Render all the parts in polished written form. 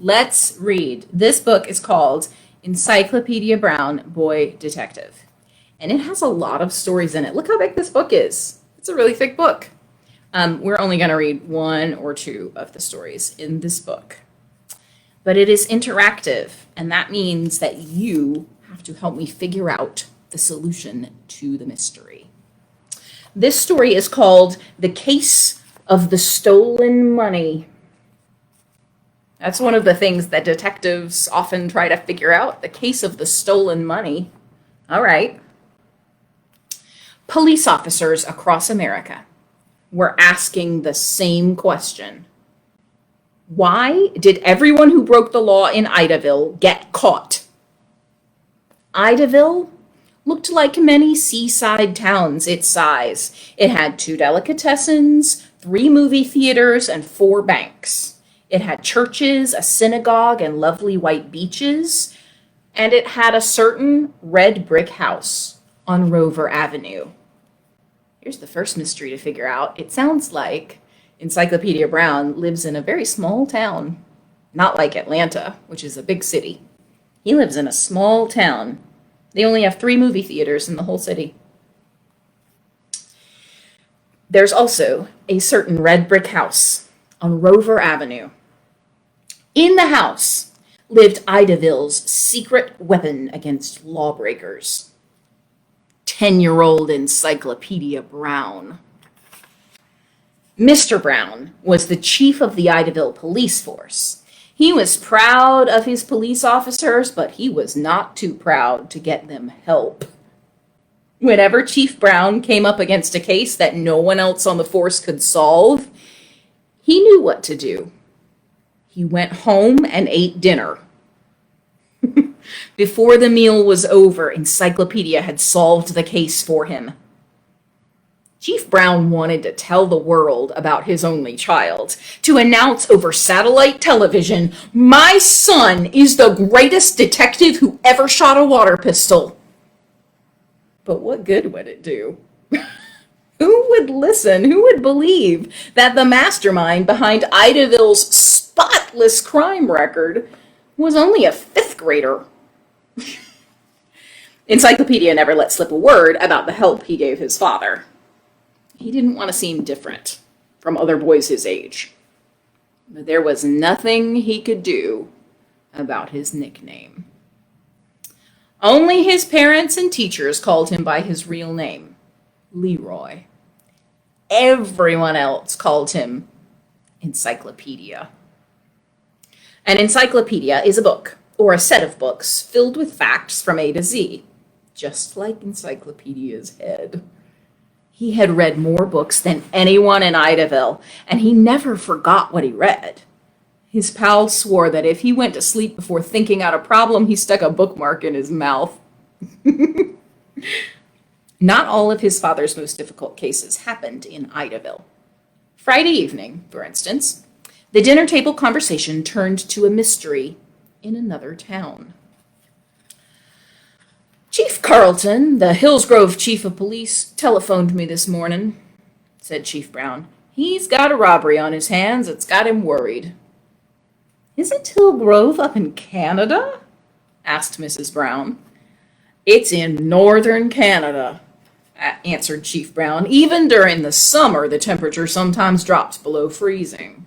let's read. This book is called Encyclopedia Brown, Boy Detective. And it has a lot of stories in it. Look how big this book is. It's a really thick book. We're only going to read one or two of the stories in this book. But it is interactive, and that means that you have to help me figure out the solution to the mystery. This story is called The Case of the Stolen Money. That's one of the things that detectives often try to figure out, the case of the stolen money. All right. Police officers across America were asking the same question. Why did everyone who broke the law in Idaville get caught? Idaville looked like many seaside towns its size. It had 2 delicatessens, 3 movie theaters, and 4 banks. It had churches, a synagogue, and lovely white beaches. And it had a certain red brick house on Rover Avenue. Here's the first mystery to figure out. It sounds like Encyclopedia Brown lives in a very small town, not like Atlanta, which is a big city. He lives in a small town. They only have 3 movie theaters in the whole city. There's also a certain red brick house on Rover Avenue. In the house lived Idaville's secret weapon against lawbreakers. 10-year-old Encyclopedia Brown. Mr. Brown was the chief of the Idaville police force. He was proud of his police officers, but he was not too proud to get them help. Whenever Chief Brown came up against a case that no one else on the force could solve, he knew what to do. He went home and ate dinner. Before the meal was over, Encyclopedia had solved the case for him. Chief Brown wanted to tell the world about his only child, to announce over satellite television, "My son is the greatest detective who ever shot a water pistol." But what good would it do? Who would listen? Who would believe that the mastermind behind Idaville's spotless crime record was only a 5th grader? Encyclopedia never let slip a word about the help he gave his father. He didn't want to seem different from other boys his age. But there was nothing he could do about his nickname. Only his parents and teachers called him by his real name, Leroy. Everyone else called him Encyclopedia. An encyclopedia is a book, or a set of books, filled with facts from A to Z, just like Encyclopedia's head. He had read more books than anyone in Idaville, and he never forgot what he read. His pals swore that if he went to sleep before thinking out a problem, he stuck a bookmark in his mouth. Not all of his father's most difficult cases happened in Idaville. Friday evening, for instance, the dinner table conversation turned to a mystery in another town. "Chief Carlton, the Hillsgrove chief of police, telephoned me this morning," said Chief Brown. "He's got a robbery on his hands that's got him worried." "Isn't Hillsgrove up in Canada?" asked Mrs. Brown. "It's in northern Canada," answered Chief Brown. "Even during the summer, the temperature sometimes drops below freezing."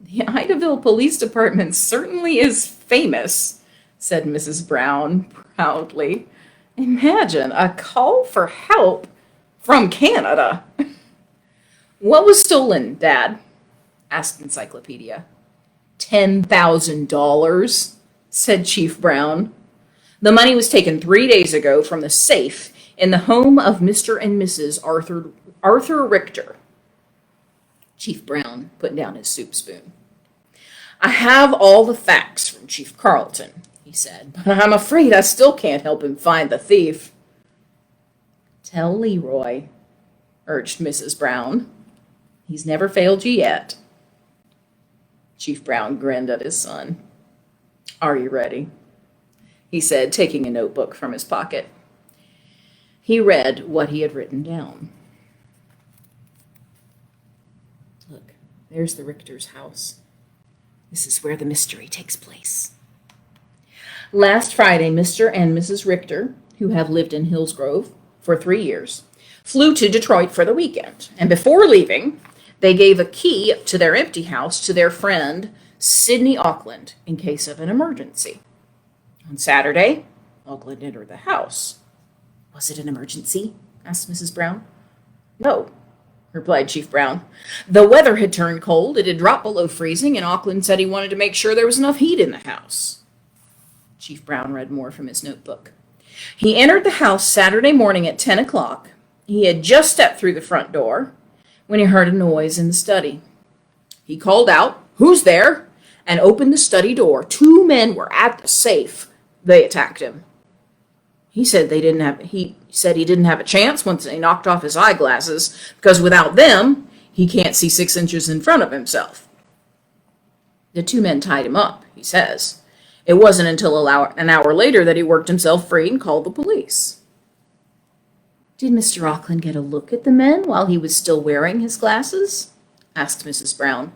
"The Idaville Police Department certainly is famous," said Mrs. Brown proudly. "Imagine a call for help from Canada." "What was stolen, Dad?" asked Encyclopedia. $10,000, said Chief Brown. "The money was taken 3 days ago from the safe in the home of Mr. and Mrs. Arthur Richter." Chief Brown put down his soup spoon. "I have all the facts from Chief Carlton," he said, "but I'm afraid I still can't help him find the thief." "Tell Leroy," urged Mrs. Brown. "He's never failed you yet." Chief Brown grinned at his son. "Are you ready?" he said, taking a notebook from his pocket. He read what he had written down. "Look, there's the Richter's house. This is where the mystery takes place. Last Friday, Mr. and Mrs. Richter, who have lived in Hillsgrove for 3 years, flew to Detroit for the weekend. And before leaving, they gave a key to their empty house to their friend, Sidney Auckland, in case of an emergency. On Saturday, Auckland entered the house. Was it an emergency? Asked Mrs. Brown. No, replied Chief Brown. The weather had turned cold, it had dropped below freezing, and Auckland said he wanted to make sure there was enough heat in the house. Chief Brown read more from his notebook. He entered the house Saturday morning at 10 o'clock. He had just stepped through the front door when he heard a noise in the study. He called out, "Who's there?" and opened the study door. 2 men were at the safe. They attacked him. He said he didn't have a chance once they knocked off his eyeglasses, because without them, he can't see 6 inches in front of himself. The 2 men tied him up, he says. It wasn't until an hour later that he worked himself free and called the police. Did Mr. Auckland get a look at the men while he was still wearing his glasses? Asked Mrs. Brown.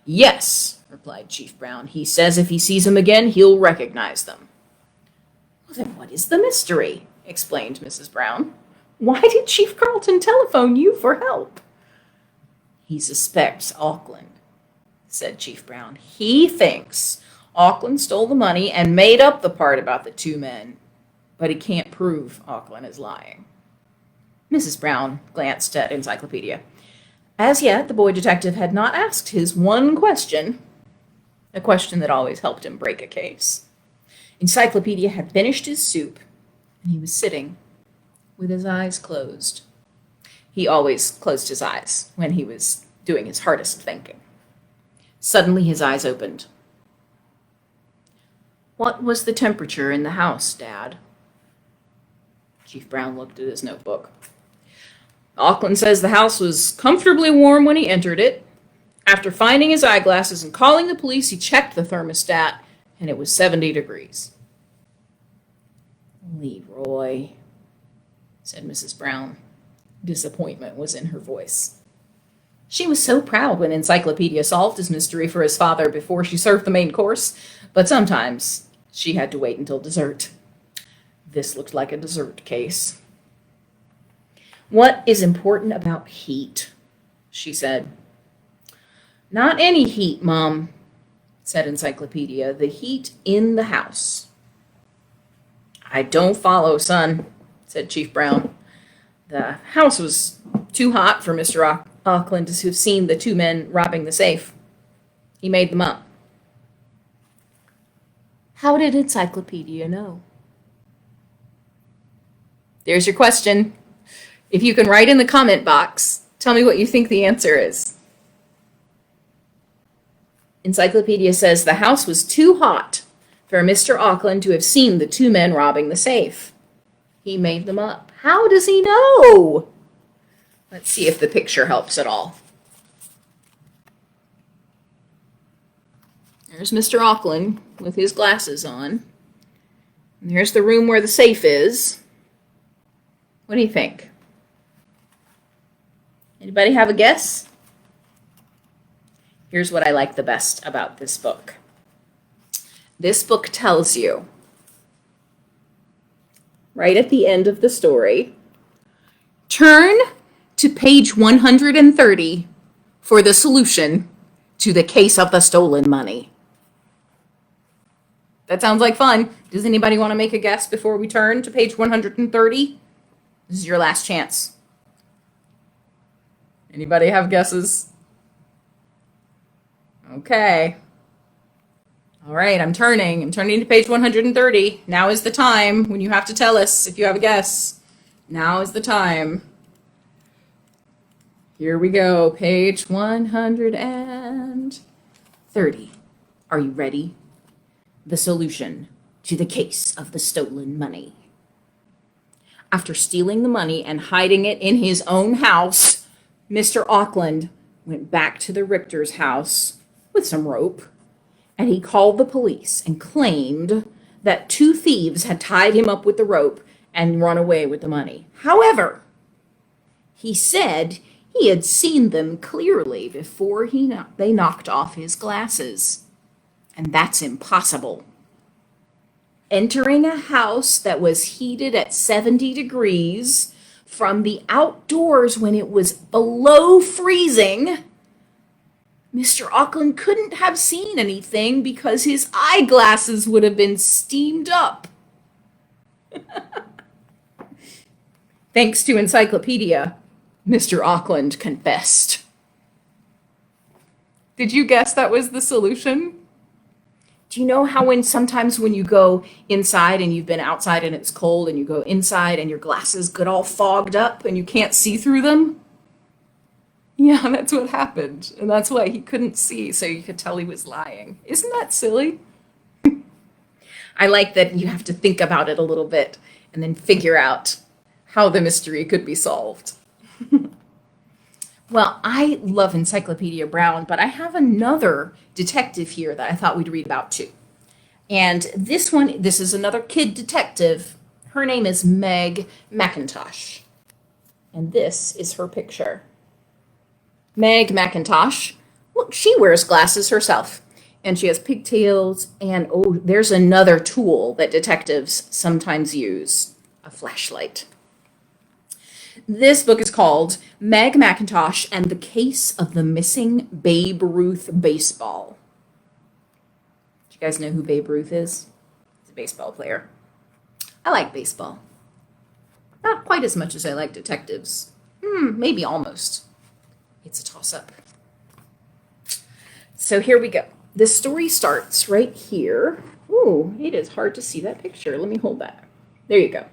Yes, replied Chief Brown. He says if he sees them again, he'll recognize them. Well, then what is the mystery? Explained Mrs. Brown. Why did Chief Carleton telephone you for help? He suspects Auckland, said Chief Brown. He thinks Auckland stole the money and made up the part about the 2 men, but he can't prove Auckland is lying. Mrs. Brown glanced at Encyclopedia. As yet, the boy detective had not asked his one question, a question that always helped him break a case. Encyclopedia had finished his soup, and he was sitting with his eyes closed. He always closed his eyes when he was doing his hardest thinking. Suddenly, his eyes opened. What was the temperature in the house, Dad? Chief Brown looked at his notebook. Auckland says the house was comfortably warm when he entered it. After finding his eyeglasses and calling the police, he checked the thermostat, and it was 70 degrees. Leroy, said Mrs. Brown. Disappointment was in her voice. She was so proud when Encyclopedia solved his mystery for his father before she served the main course, but sometimes she had to wait until dessert. This looked like a dessert case. What is important about heat? She said. Not any heat, Mom, said Encyclopedia. The heat in the house. I don't follow, son, said Chief Brown. The house was too hot for Mr. Auckland to have seen the 2 men robbing the safe. He made them up. How did Encyclopedia know? There's your question. If you can write in the comment box, tell me what you think the answer is. Encyclopedia says the house was too hot for Mr. Auckland to have seen the 2 men robbing the safe. He made them up. How does he know? Let's see if the picture helps at all. There's Mr. Auckland with his glasses on. And there's the room where the safe is. What do you think? Anybody have a guess? Here's what I like the best about this book. This book tells you, right at the end of the story, turn to page 130 for the solution to the case of the stolen money. That sounds like fun. Does anybody want to make a guess before we turn to page 130? This is your last chance. Anybody have guesses? Okay. All right, I'm turning to page 130. Now is the time when you have to tell us if you have a guess. Now is the time. Here we go, page 130. Are you ready? The solution to the case of the stolen money. After stealing the money and hiding it in his own house, Mr. Auckland went back to the Richter's house with some rope, and he called the police and claimed that 2 thieves had tied him up with the rope and run away with the money. However, he said he had seen them clearly before they knocked off his glasses. and that's impossible. Entering a house that was heated at 70 degrees from the outdoors when it was below freezing, Mr. Auckland couldn't have seen anything because his eyeglasses would have been steamed up. Thanks to Encyclopedia, Mr. Auckland confessed. Did you guess that was the solution? Do you know how sometimes when you go inside and you've been outside and it's cold and you go inside and your glasses get all fogged up and you can't see through them? Yeah, that's what happened. And that's why he couldn't see, so you could tell he was lying. Isn't that silly? I like that you have to think about it a little bit and then figure out how the mystery could be solved. Well, I love Encyclopedia Brown, but I have another detective here that I thought we'd read about too. And this is another kid detective. Her name is Meg Mackintosh. And this is her picture. Meg Mackintosh, look, she wears glasses herself. And she has pigtails, and oh, there's another tool that detectives sometimes use, a flashlight. This book is called Meg Mackintosh and the Case of the Missing Babe Ruth Baseball. Do you guys know who Babe Ruth is? He's a baseball player. I like baseball. Not quite as much as I like detectives. Maybe almost. It's a toss-up. So here we go. The story starts right here. Ooh, it is hard to see that picture. Let me hold that. There you go.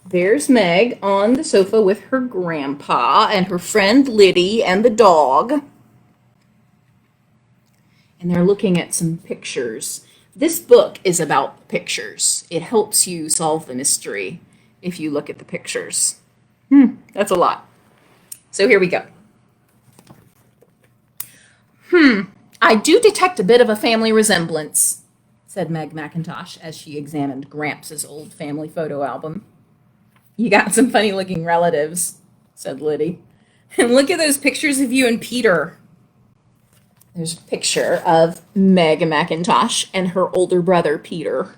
There's Meg on the sofa with her grandpa and her friend Liddy and the dog. And they're looking at some pictures. This book is about pictures. It helps you solve the mystery if you look at the pictures. That's a lot. So here we go. I do detect a bit of a family resemblance, said Meg Mackintosh as she examined Gramps' old family photo album. You got some funny-looking relatives, said Liddy. And look at those pictures of you and Peter. There's a picture of Meg Mackintosh and her older brother, Peter.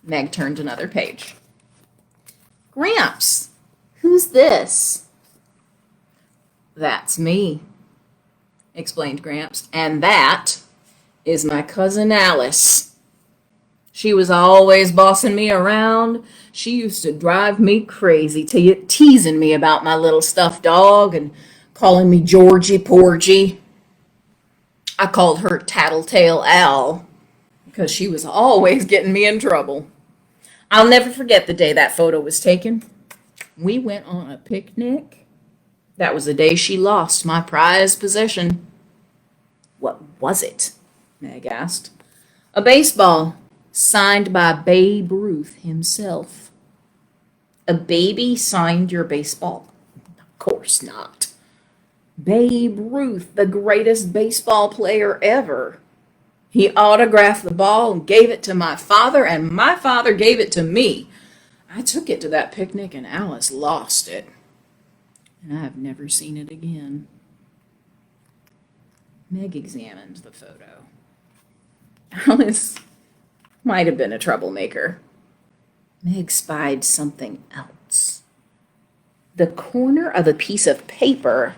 Meg turned another page. Gramps, who's this? That's me, explained Gramps, and that is my cousin Alice. She was always bossing me around. She used to drive me crazy, teasing me about my little stuffed dog and calling me Georgie Porgy. I called her Tattletale Al because she was always getting me in trouble. I'll never forget the day that photo was taken. We went on a picnic. That was the day she lost my prized possession. What was it? Meg asked. A baseball, signed by Babe Ruth himself. A baby signed your baseball? Of course not. Babe Ruth, the greatest baseball player ever. He autographed the ball and gave it to my father, and my father gave it to me. I took it to that picnic, and Alice lost it. And I've never seen it again. Meg examined the photo. Alice might have been a troublemaker. Meg spied something else. The corner of a piece of paper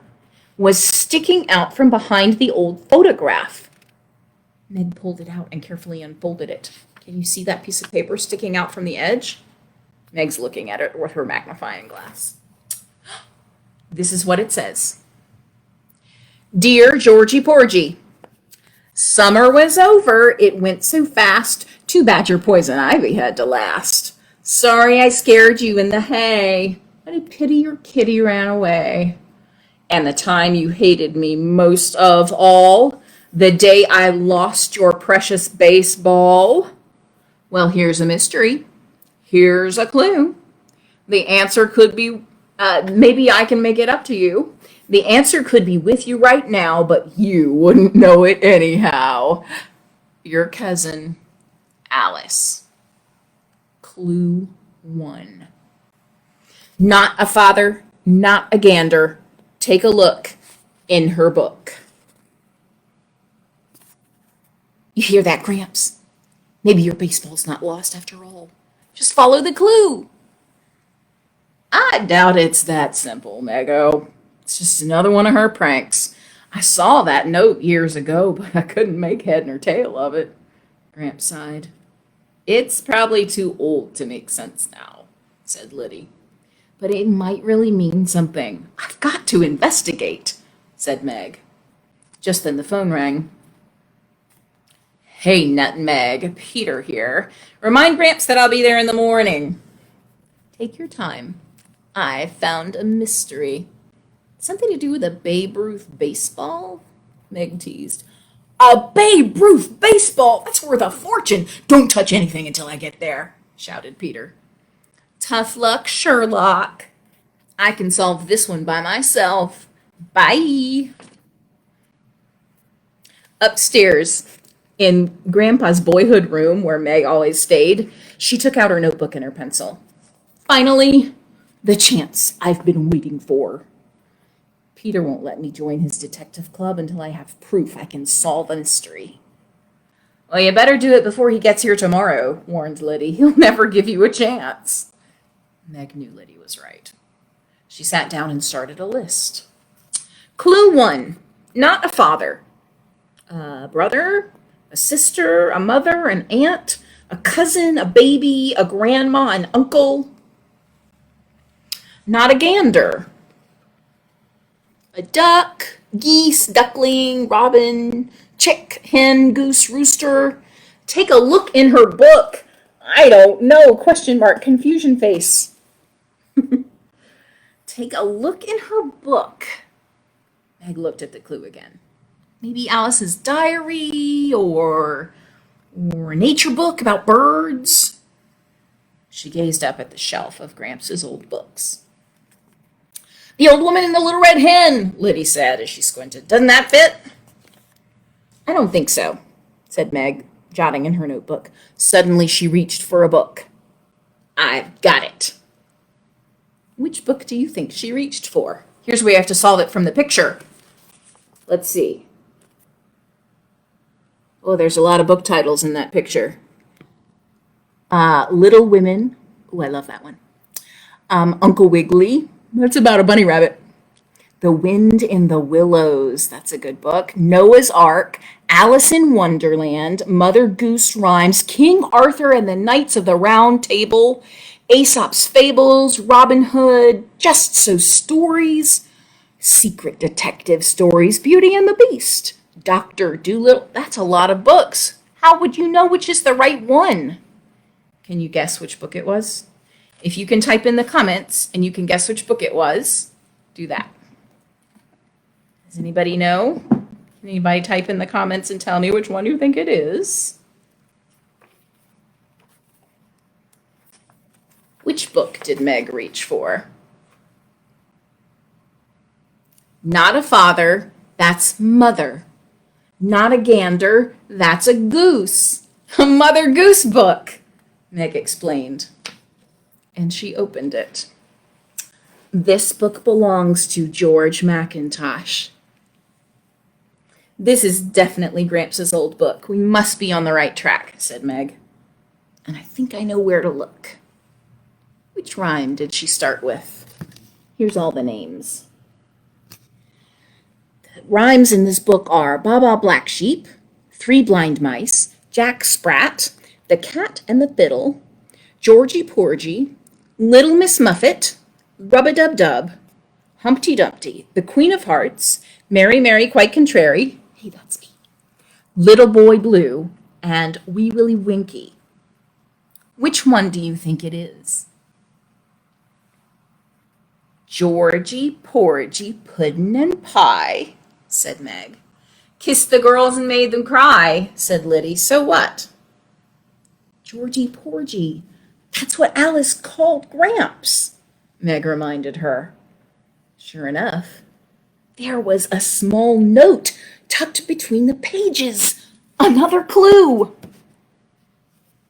was sticking out from behind the old photograph. Meg pulled it out and carefully unfolded it. Can you see that piece of paper sticking out from the edge? Meg's looking at it with her magnifying glass. This is what it says. Dear Georgie Porgy, summer was over. It went so fast. Too bad your poison ivy had to last. Sorry I scared you in the hay. What a pity your kitty ran away. And the time you hated me most of all, the day I lost your precious baseball. Well, here's a mystery. Here's a clue. The answer could be, maybe I can make it up to you. The answer could be with you right now, but you wouldn't know it anyhow. Your cousin, Alice. Clue 1. Not a father, not a gander. Take a look in her book. You hear that, Gramps? Maybe your baseball's not lost after all. Just follow the clue. I doubt it's that simple, Mego. It's just another one of her pranks. I saw that note years ago, but I couldn't make head nor tail of it. Gramps sighed. It's probably too old to make sense now, said Liddy. But it might really mean something. I've got to investigate, said Meg. Just then the phone rang. Hey, Nutmeg, Peter here. Remind Gramps that I'll be there in the morning. Take your time. I found a mystery. Something to do with a Babe Ruth baseball? Meg teased. A Babe Ruth baseball? That's worth a fortune. Don't touch anything until I get there, shouted Peter. Tough luck, Sherlock. I can solve this one by myself. Bye. Upstairs, in Grandpa's boyhood room where Meg always stayed, she took out her notebook and her pencil. Finally, the chance I've been waiting for. Peter won't let me join his detective club until I have proof I can solve a mystery. Well, you better do it before he gets here tomorrow, warned Liddy. He'll never give you a chance. Meg knew Liddy was right. She sat down and started a list. Clue 1. Not a father. A brother, a sister, a mother, an aunt, a cousin, a baby, a grandma, an uncle. Not a gander. A duck, geese, duckling, robin, chick, hen, goose, rooster. Take a look in her book. I don't know, question mark, confusion face. Take a look in her book. Meg looked at the clue again. Maybe Alice's diary or a nature book about birds. She gazed up at the shelf of Gramps' old books. The Old Woman and the Little Red Hen, Liddy said as she squinted. Doesn't that fit? I don't think so, said Meg, jotting in her notebook. Suddenly she reached for a book. I've got it. Which book do you think she reached for? Here's where you have to solve it from the picture. Let's see. Oh, there's a lot of book titles in that picture. Little Women. Oh, I love that one. Uncle Wiggly. That's about a bunny rabbit. The Wind in the Willows. That's a good book. Noah's Ark. Alice in Wonderland. Mother Goose Rhymes. King Arthur and the Knights of the Round Table. Aesop's Fables. Robin Hood. Just So Stories. Secret Detective Stories. Beauty and the Beast. Dr. Dolittle. That's a lot of books. How would you know which is the right one? Can you guess which book it was? If you can type in the comments and you can guess which book it was, do that. Does anybody know? Can anybody type in the comments and tell me which one you think it is? Which book did Meg reach for? Not a father, that's mother. Not a gander, that's a goose. A Mother Goose book, Meg explained. And she opened it. This book belongs to George Mackintosh. This is definitely Gramps' old book. We must be on the right track, said Meg. And I think I know where to look. Which rhyme did she start with? Here's all the names. The rhymes in this book are Baa Black Sheep, Three Blind Mice, Jack Sprat, The Cat and the Fiddle, Georgie Porgy, Little Miss Muffet, Rub-a-Dub-Dub, Humpty Dumpty, The Queen of Hearts, Mary, Mary, Quite Contrary, hey, that's me, Little Boy Blue, and Wee Willie Winkie. Which one do you think it is? Georgie Porgy Puddin' and Pie, said Meg. Kissed the girls and made them cry, said Liddy. So what? Georgie Porgy. That's what Alice called Gramps, Meg reminded her. Sure enough, there was a small note tucked between the pages. Another clue.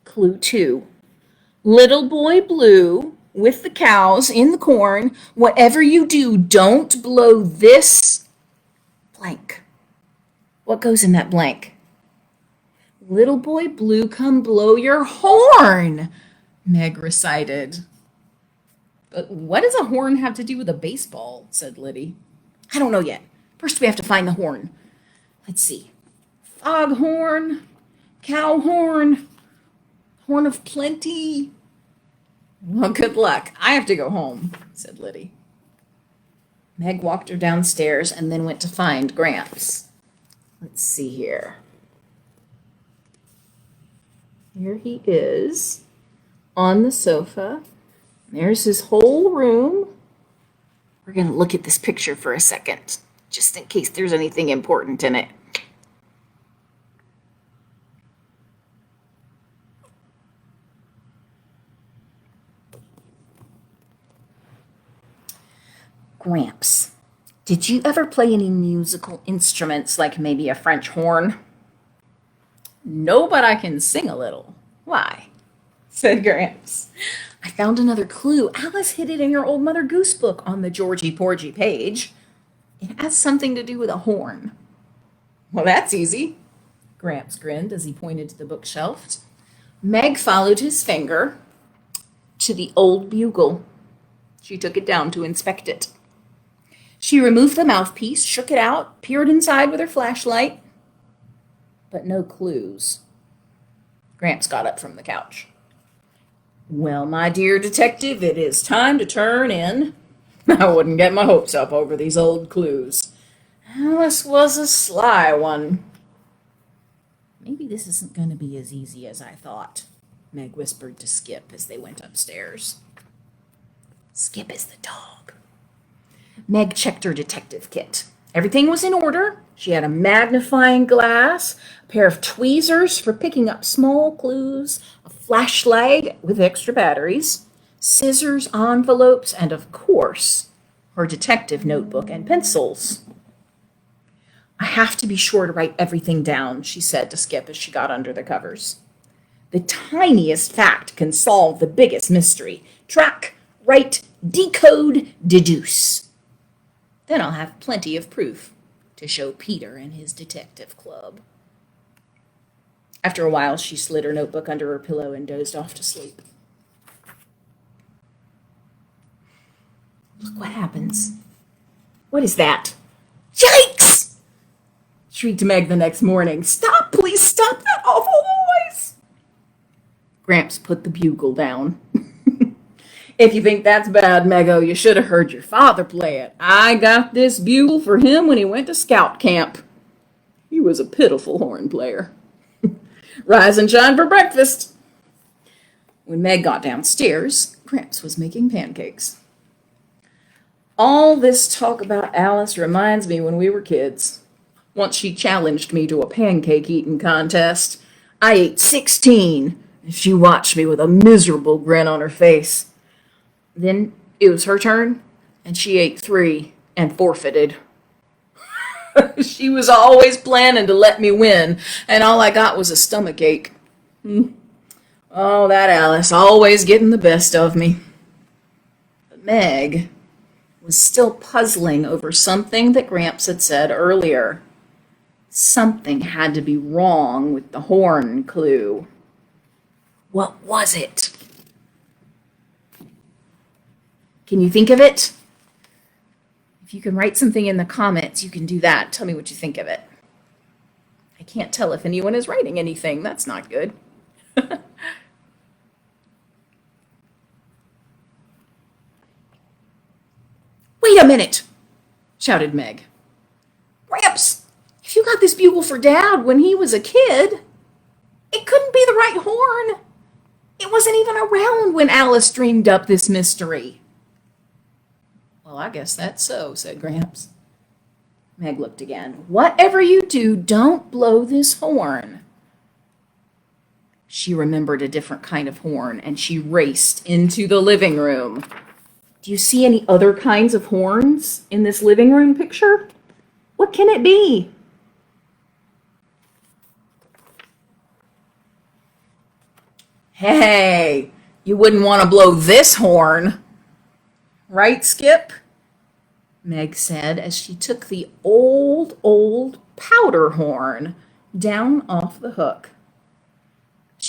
Clue 2. Little Boy Blue, with the cows in the corn, whatever you do, don't blow this blank. What goes in that blank? Little boy blue, come blow your horn, Meg recited. But what does a horn have to do with a baseball? Said Liddy. I don't know yet. First we have to find the horn. Let's see. Foghorn, cow horn, horn of plenty. Well, good luck. I have to go home, said Liddy. Meg walked her downstairs and then went to find Gramps. Let's see here. Here he is on the sofa. There's his whole room. We're going to look at this picture for a second, just in case there's anything important in it. Gramps, did you ever play any musical instruments, like maybe a French horn? No, but I can sing a little. Why? Said Gramps. I found another clue. Alice hid it in your old Mother Goose book on the Georgie Porgy page. It has something to do with a horn. Well, that's easy. Gramps grinned as he pointed to the bookshelf. Meg followed his finger to the old bugle. She took it down to inspect it. She removed the mouthpiece, shook it out, peered inside with her flashlight, but no clues. Gramps got up from the couch. Well, my dear detective, it is time to turn in. I wouldn't get my hopes up over these old clues. Alice was a sly one. Maybe this isn't going to be as easy as I thought, Meg whispered to Skip as they went upstairs. Skip is the dog. Meg checked her detective kit. Everything was in order. She had a magnifying glass, a pair of tweezers for picking up small clues, a flashlight with extra batteries, scissors, envelopes, and of course, her detective notebook and pencils. I have to be sure to write everything down, she said to Skip as she got under the covers. The tiniest fact can solve the biggest mystery. Track, write, decode, deduce. Then I'll have plenty of proof to show Peter and his detective club. After a while, she slid her notebook under her pillow and dozed off to sleep. Look what happens. What is that? Yikes! Shrieked Meg the next morning. Stop, please stop that awful noise! Gramps put the bugle down. If you think that's bad, Meggo, you should have heard your father play it. I got this bugle for him when he went to scout camp. He was a pitiful horn player. Rise and shine for breakfast. When Meg got downstairs, Gramps was making pancakes. All this talk about Alice reminds me when we were kids. Once she challenged me to a pancake eating contest. I ate 16, and she watched me with a miserable grin on her face. Then it was her turn, and she ate 3 and forfeited. She was always planning to let me win, and all I got was a stomachache. Oh, that Alice, always getting the best of me. But Meg was still puzzling over something that Gramps had said earlier. Something had to be wrong with the horn clue. What was it? Can you think of it? If you can write something in the comments, you can do that. Tell me what you think of it. I can't tell if anyone is writing anything. That's not good. Wait a minute, shouted Meg. Gramps, if you got this bugle for Dad when he was a kid, it couldn't be the right horn. It wasn't even around when Alice dreamed up this mystery. Well, I guess that's so, said Gramps. Meg looked again. Whatever you do, don't blow this horn. She remembered a different kind of horn, and she raced into the living room. Do you see any other kinds of horns in this living room picture? What can it be? Hey, you wouldn't want to blow this horn. Right, Skip? Meg said as she took the old powder horn down off the hook.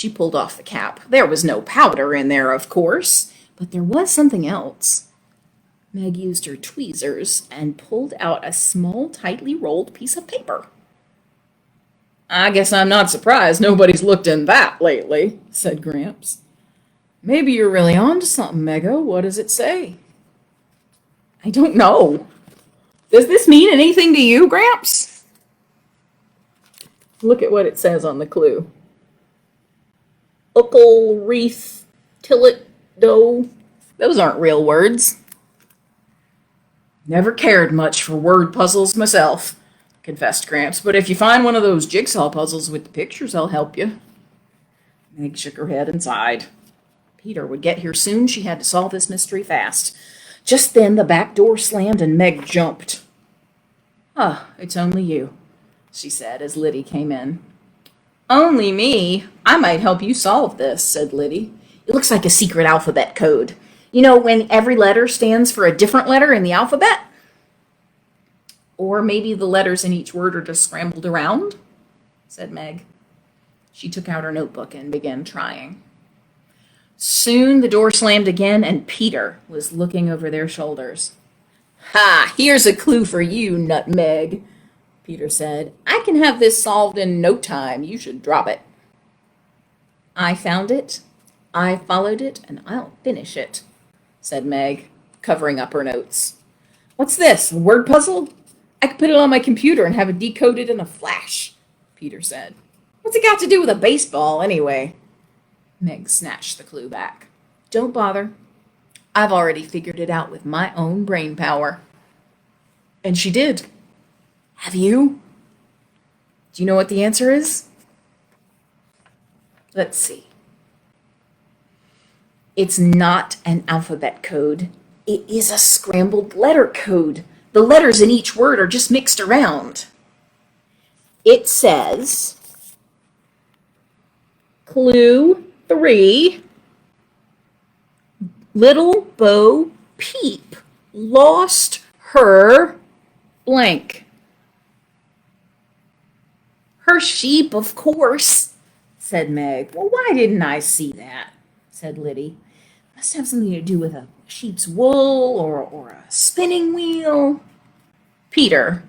She pulled off the cap. There was no powder in there, of course, but there was something else. Meg used her tweezers and pulled out a small, tightly rolled piece of paper. "I guess I'm not surprised nobody's looked in that lately," said Gramps. "Maybe you're really on to something, Meggo. What does it say?" "I don't know. Does this mean anything to you, Gramps?" Look at what it says on the clue. Uckle, wreath, tillet, dough. Those aren't real words. "Never cared much for word puzzles myself," confessed Gramps, "but if you find one of those jigsaw puzzles with the pictures, I'll help you." Meg shook her head and sighed. Peter would get here soon. She had to solve this mystery fast. Just then the back door slammed and Meg jumped. "Ah, it's only you," she said as Liddy came in. "Only me? I might help you solve this," said Liddy. "It looks like a secret alphabet code. You know, when every letter stands for a different letter in the alphabet? Or maybe the letters in each word are just scrambled around," said Meg. She took out her notebook and began trying. Soon the door slammed again, and Peter was looking over their shoulders. "Ha! Here's a clue for you, Nutmeg," Peter said. "I can have this solved in no time. You should drop it." "I found it, I followed it, and I'll finish it," said Meg, covering up her notes. "What's this, a word puzzle? I could put it on my computer and have it decoded in a flash," Peter said. "What's it got to do with a baseball, anyway?" Meg snatched the clue back. "Don't bother. I've already figured it out with my own brain power." And she did. Have you? Do you know what the answer is? Let's see. It's not an alphabet code. It is a scrambled letter code. The letters in each word are just mixed around. It says, Clue 3, Little Bo Peep lost her blank. Her sheep, of course, said Meg. "Well, why didn't I see that?" said Liddy. "Must have something to do with a sheep's wool or a spinning wheel." Peter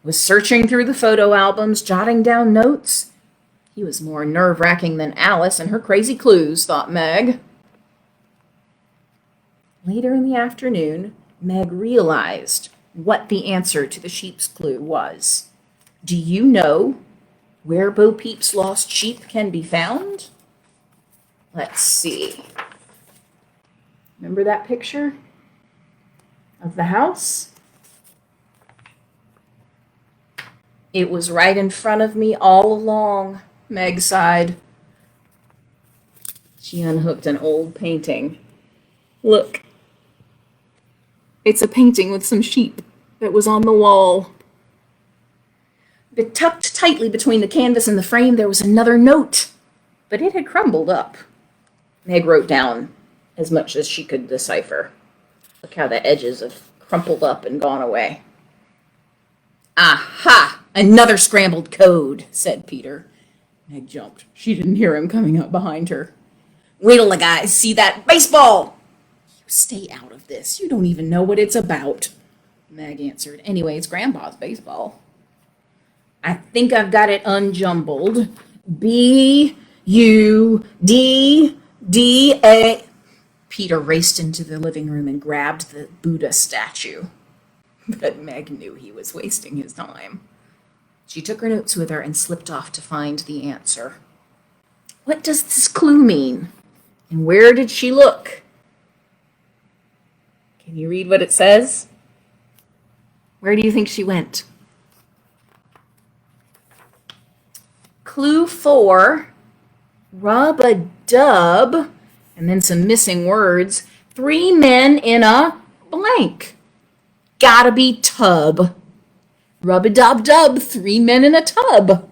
was searching through the photo albums, jotting down notes. He was more nerve-wracking than Alice and her crazy clues, thought Meg. Later in the afternoon, Meg realized what the answer to the sheep's clue was. Do you know where Bo Peep's lost sheep can be found? Let's see. Remember that picture of the house? It was right in front of me all along, Meg sighed. She unhooked an old painting. Look. It's a painting with some sheep that was on the wall. But tucked tightly between the canvas and the frame, there was another note, but it had crumbled up. Meg wrote down as much as she could decipher. Look how the edges have crumpled up and gone away. Aha! Another scrambled code, said Peter. Meg jumped. She didn't hear him coming up behind her. Wait till the guys see that baseball! You stay out of this. You don't even know what it's about, Meg answered. Anyway, it's Grandpa's baseball. I think I've got it unjumbled. B-U-D-D-A. Peter raced into the living room and grabbed the Buddha statue. But Meg knew he was wasting his time. She took her notes with her and slipped off to find the answer. What does this clue mean? And where did she look? Can you read what it says? Where do you think she went? Clue 4, rub-a-dub, and then some missing words. 3 men in a blank. Gotta be tub. Rub-a-dub-dub, 3 men in a tub.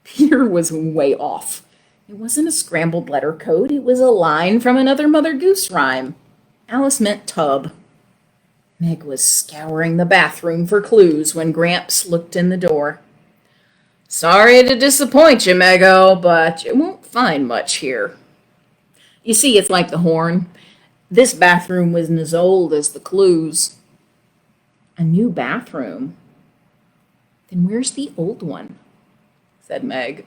Peter was way off. It wasn't a scrambled letter code. It was a line from another Mother Goose rhyme. Alice meant tub. Meg was scouring the bathroom for clues when Gramps looked in the door. Sorry to disappoint you, Meggo, but you won't find much here. You see, it's like the horn. This bathroom wasn't as old as the clues. A new bathroom? Then where's the old one? Said Meg.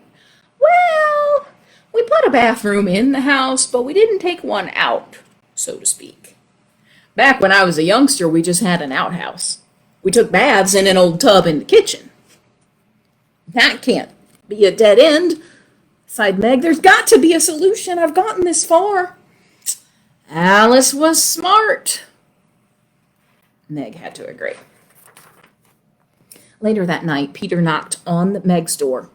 Well, we put a bathroom in the house, but we didn't take one out, so to speak. Back when I was a youngster, we just had an outhouse. We took baths in an old tub in the kitchen. That can't be a dead end, sighed Meg. There's got to be a solution. I've gotten this far. Alice was smart. Meg had to agree. Later that night, Peter knocked on Meg's door.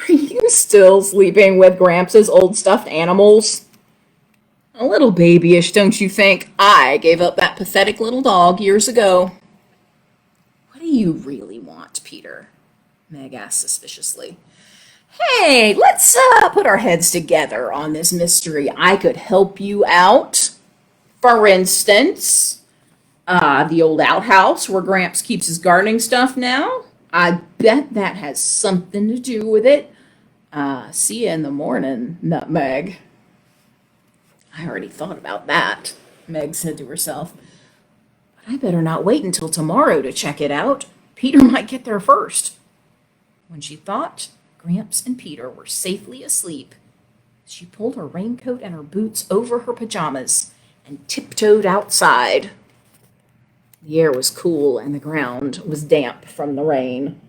Are you still sleeping with Gramps' old stuffed animals? A little babyish, don't you think? I gave up that pathetic little dog years ago. What do you really want, Peter? Meg asked suspiciously. Hey, let's put our heads together on this mystery. I could help you out. For instance, the old outhouse where Gramps keeps his gardening stuff now. I bet that has something to do with it. See you in the morning, Nutmeg. I already thought about that, Meg said to herself. But I better not wait until tomorrow to check it out. Peter might get there first. When she thought Gramps and Peter were safely asleep, she pulled her raincoat and her boots over her pajamas and tiptoed outside. The air was cool and the ground was damp from the rain.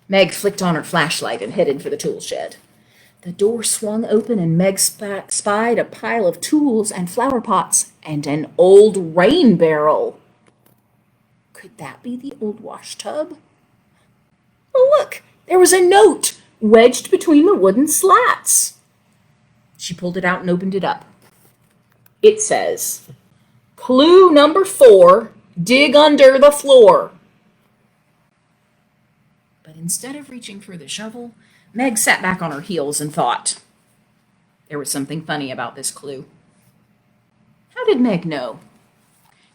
Meg flicked on her flashlight and headed for the tool shed. The door swung open and Meg spied a pile of tools and flower pots and an old rain barrel. Could that be the old wash tub? Oh, look, there was a note wedged between the wooden slats. She pulled it out and opened it up. It says, Clue number 4, dig under the floor. But instead of reaching for the shovel, Meg sat back on her heels and thought. There was something funny about this clue. How did Meg know?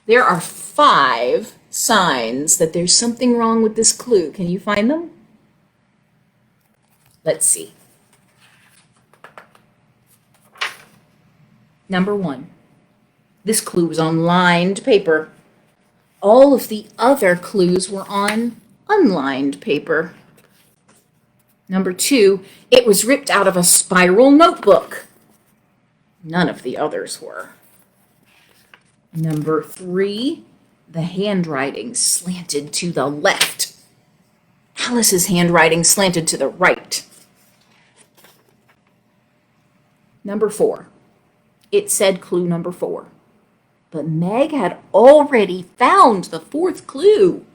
There are 5 signs that there's something wrong with this clue. Can you find them? Let's see. Number 1. This clue was on lined paper. All of the other clues were on unlined paper. Number 2, it was ripped out of a spiral notebook. None of the others were. Number 3, the handwriting slanted to the left. Alice's handwriting slanted to the right. Number 4, it said clue number 4. But Meg had already found the 4th clue.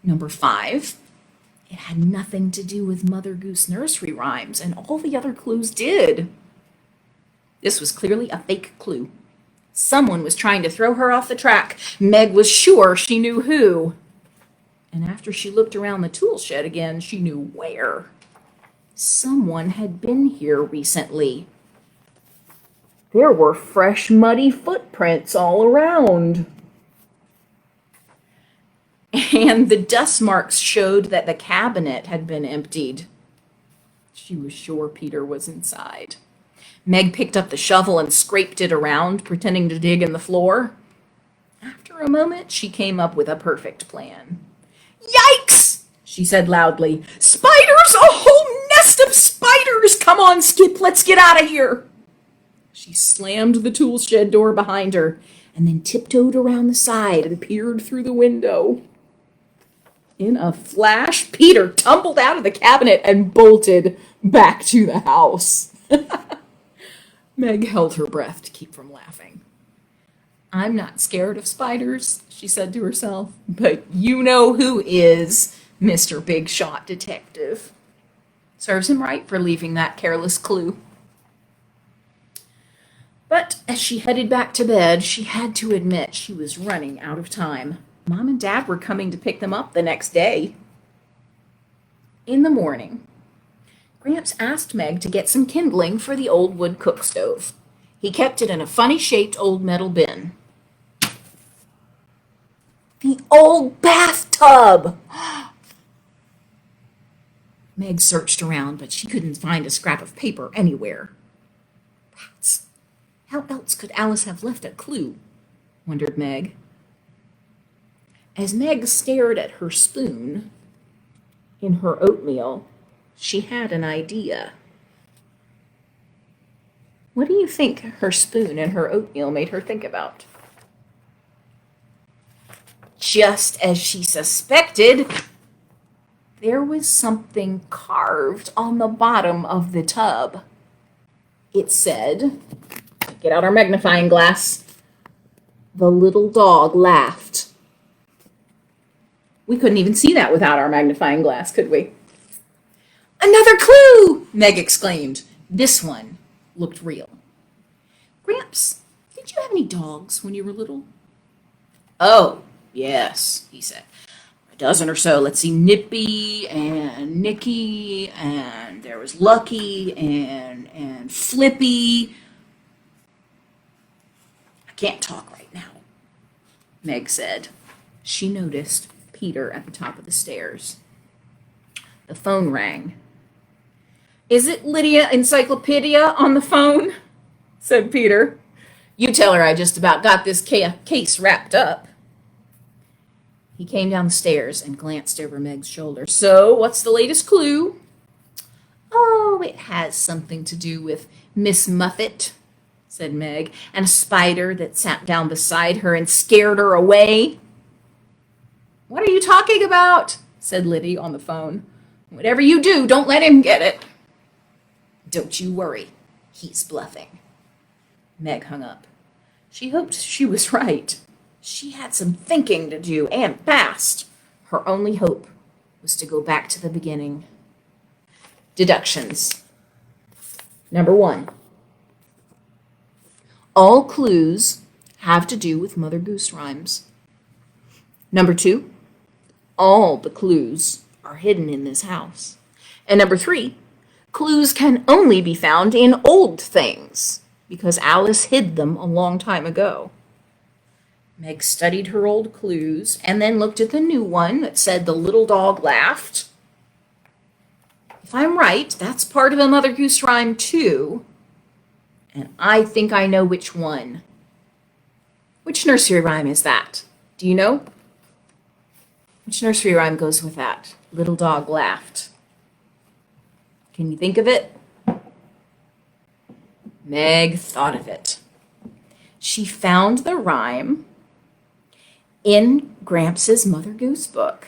Number 5, it had nothing to do with Mother Goose nursery rhymes, and all the other clues did. This was clearly a fake clue. Someone was trying to throw her off the track. Meg was sure she knew who. And after she looked around the tool shed again, she knew where. Someone had been here recently. There were fresh, muddy footprints all around. And the dust marks showed that the cabinet had been emptied. She was sure Peter was inside. Meg picked up the shovel and scraped it around, pretending to dig in the floor. After a moment, she came up with a perfect plan. Yikes! She said loudly. Spiders! A whole nest of spiders! Come on, Skip, let's get out of here! She slammed the tool shed door behind her and then tiptoed around the side and peered through the window. In a flash, Peter tumbled out of the cabinet and bolted back to the house. Meg held her breath to keep from laughing. I'm not scared of spiders, she said to herself, but you know who is, Mr. Big Shot Detective. Serves him right for leaving that careless clue. But as she headed back to bed, she had to admit she was running out of time. Mom and Dad were coming to pick them up the next day. In the morning, Gramps asked Meg to get some kindling for the old wood cook stove. He kept it in a funny-shaped old metal bin. The old bathtub! Meg searched around, but she couldn't find a scrap of paper anywhere. Bats. How else could Alice have left a clue? Wondered Meg. As Meg stared at her spoon in her oatmeal, she had an idea. What do you think her spoon and her oatmeal made her think about? Just as she suspected, there was something carved on the bottom of the tub. It said, get out our magnifying glass, "The little dog laughed." We couldn't even see that without our magnifying glass, could we? "Another clue!" Meg exclaimed. This one looked real. "Gramps, did you have any dogs when you were little?" "Oh, yes," he said. "A dozen or so. Let's see, Nippy and Nicky, and there was Lucky and Flippy." "I can't talk right now," Meg said. She noticed Peter at the top of the stairs. The phone rang. "Is it Lydia Encyclopedia on the phone?" said Peter. "You tell her I just about got this case wrapped up." He came down the stairs and glanced over Meg's shoulder. "So, what's the latest clue?" "Oh, it has something to do with Miss Muffet," said Meg, "and a spider that sat down beside her and scared her away." "What are you talking about?" said Liddy on the phone. "Whatever you do, don't let him get it." "Don't you worry, he's bluffing." Meg hung up. She hoped she was right. She had some thinking to do, and fast. Her only hope was to go back to the beginning. Deductions. Number 1. All clues have to do with Mother Goose rhymes. Number 2. All the clues are hidden in this house. And number 3. Clues can only be found in old things, because Alice hid them a long time ago. Meg studied her old clues and then looked at the new one that said "The little dog laughed." If I'm right, that's part of a Mother Goose rhyme too. And I think I know which one. Which nursery rhyme is that? Do you know? Which nursery rhyme goes with that? Little dog laughed. Can you think of it? Meg thought of it. She found the rhyme in Gramps' Mother Goose book.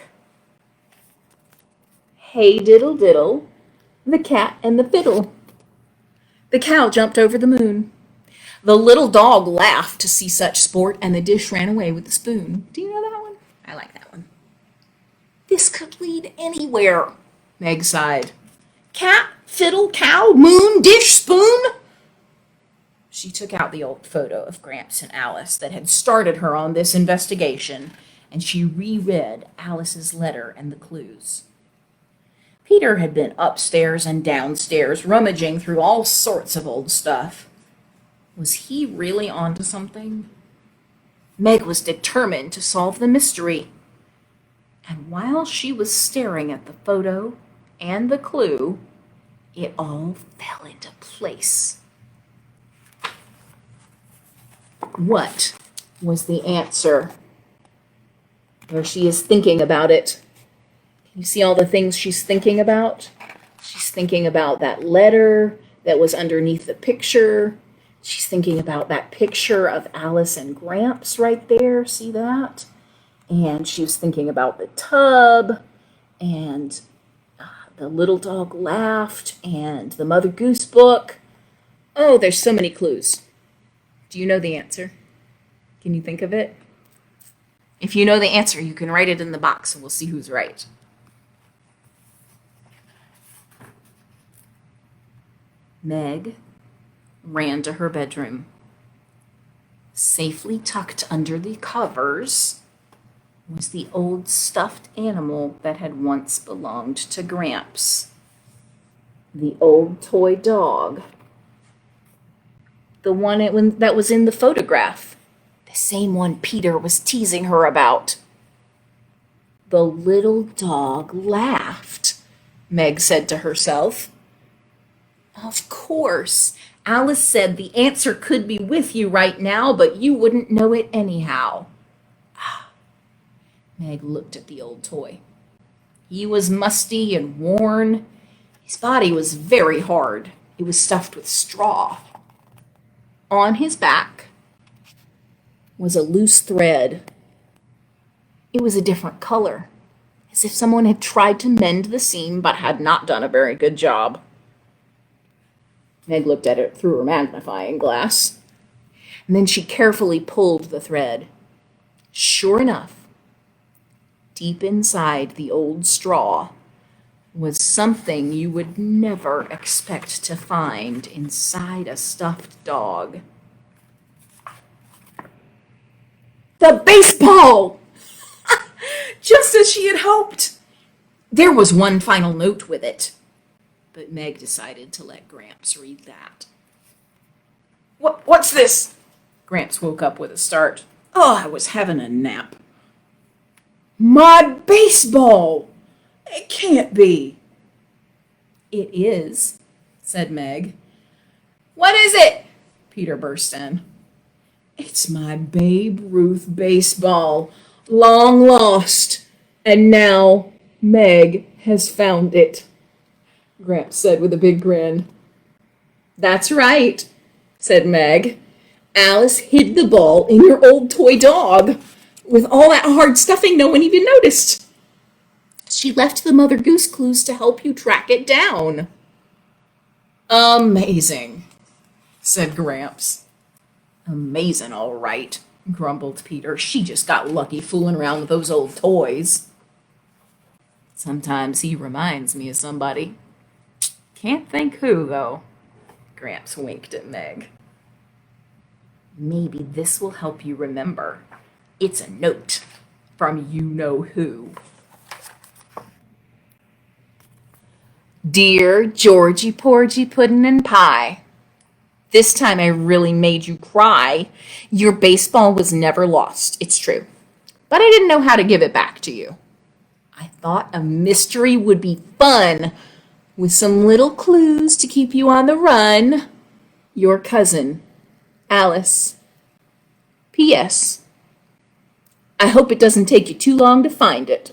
"Hey diddle diddle, the cat and the fiddle. The cow jumped over the moon. The little dog laughed to see such sport, and the dish ran away with the spoon." Do you know that one? I like that one. This could lead anywhere, Meg sighed. Cat, fiddle, cow, moon, dish, spoon. She took out the old photo of Gramps and Alice that had started her on this investigation, and she reread Alice's letter and the clues. Peter had been upstairs and downstairs, rummaging through all sorts of old stuff. Was he really onto something? Meg was determined to solve the mystery. And while she was staring at the photo and the clue, it all fell into place. What was the answer? There she is thinking about it. Can you see all the things she's thinking about? She's thinking about that letter that was underneath the picture. She's thinking about that picture of Alice and Gramps right there. See that? And she was thinking about the tub, and the little dog laughed, and the Mother Goose book. Oh, there's so many clues. Do you know the answer? Can you think of it? If you know the answer, you can write it in the box, and we'll see who's right. Meg ran to her bedroom. Safely tucked under the covers was the old stuffed animal that had once belonged to Gramps. The old toy dog. The one that was in the photograph. The same one Peter was teasing her about. The little dog laughed. Meg said to herself. Of course. Alice said the answer could be with you right now, but you wouldn't know it anyhow. Meg looked at the old toy. He was musty and worn. His body was very hard. It was stuffed with straw. On his back was a loose thread. It was a different color, as if someone had tried to mend the seam but had not done a very good job. Meg looked at it through her magnifying glass, and then she carefully pulled the thread. Sure enough, deep inside the old straw was something you would never expect to find inside a stuffed dog. The baseball! Just as she had hoped. There was one final note with it, but Meg decided to let Gramps read that. What's this? Gramps woke up with a start. Oh, I was having a nap. My baseball! It can't be. It is, said Meg. What is it? Peter burst in. It's my Babe Ruth baseball, long lost, and now Meg has found it, Gramps said with a big grin. That's right, said Meg. Alice hid the ball in your old toy dog. With all that hard stuffing, no one even noticed. She left the Mother Goose clues to help you track it down. Amazing, said Gramps. Amazing, all right, grumbled Peter. She just got lucky fooling around with those old toys. Sometimes he reminds me of somebody. Can't think who, though. Gramps winked at Meg. Maybe this will help you remember. It's a note from you-know-who. Dear Georgie Porgy Puddin' and Pie, this time I really made you cry. Your baseball was never lost, it's true. But I didn't know how to give it back to you. I thought a mystery would be fun, with some little clues to keep you on the run. Your cousin, Alice. P.S. I hope it doesn't take you too long to find it.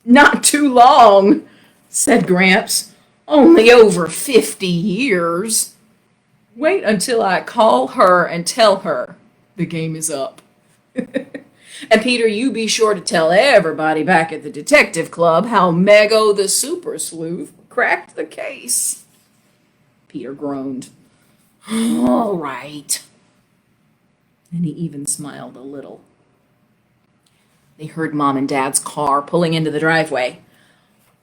Not too long, said Gramps. Only over 50 years. Wait until I call her and tell her the game is up. And Peter, you be sure to tell everybody back at the detective club how Mego the super sleuth cracked the case. Peter groaned. All right. And he even smiled a little. They heard Mom and Dad's car pulling into the driveway.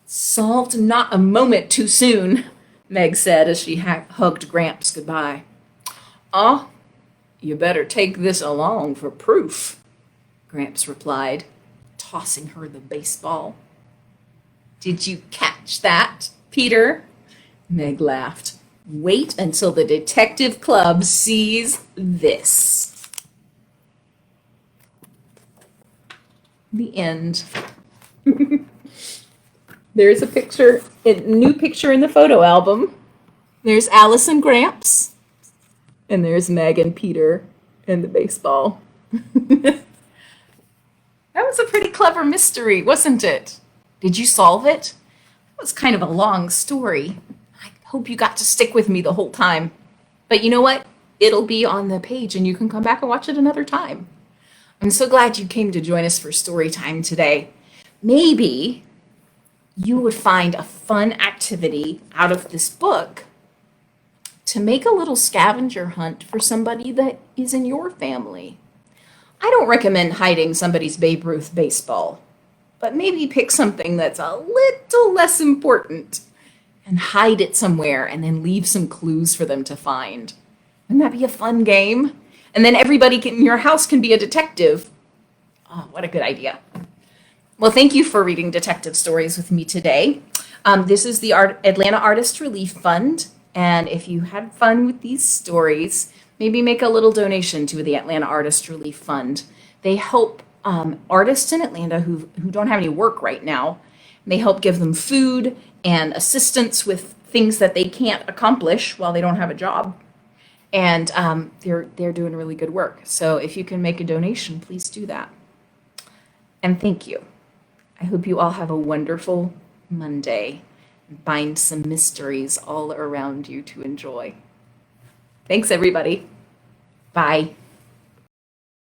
Solved not a moment too soon, Meg said as she hugged Gramps goodbye. You better take this along for proof, Gramps replied, tossing her the baseball. Did you catch that, Peter? Meg laughed. Wait until the detective club sees this. The end. There's a picture, a new picture in the photo album. There's Alice and Gramps. And there's Meg and Peter and the baseball. That was a pretty clever mystery, wasn't it? Did you solve it? It was kind of a long story. I hope you got to stick with me the whole time. But you know what? It'll be on the page and you can come back and watch it another time. I'm so glad you came to join us for story time today. Maybe you would find a fun activity out of this book to make a little scavenger hunt for somebody that is in your family. I don't recommend hiding somebody's Babe Ruth baseball, but maybe pick something that's a little less important and hide it somewhere and then leave some clues for them to find. Wouldn't that be a fun game? And then everybody in your house can be a detective. Oh, what a good idea. Well, thank you for reading detective stories with me today. This is the Atlanta Artist Relief Fund. And if you had fun with these stories, maybe make a little donation to the Atlanta Artist Relief Fund. They help artists in Atlanta who don't have any work right now. They help give them food and assistance with things that they can't accomplish while they don't have a job. And they're doing really good work. So if you can make a donation, please do that. And thank you. I hope you all have a wonderful Monday and find some mysteries all around you to enjoy. Thanks, everybody. Bye.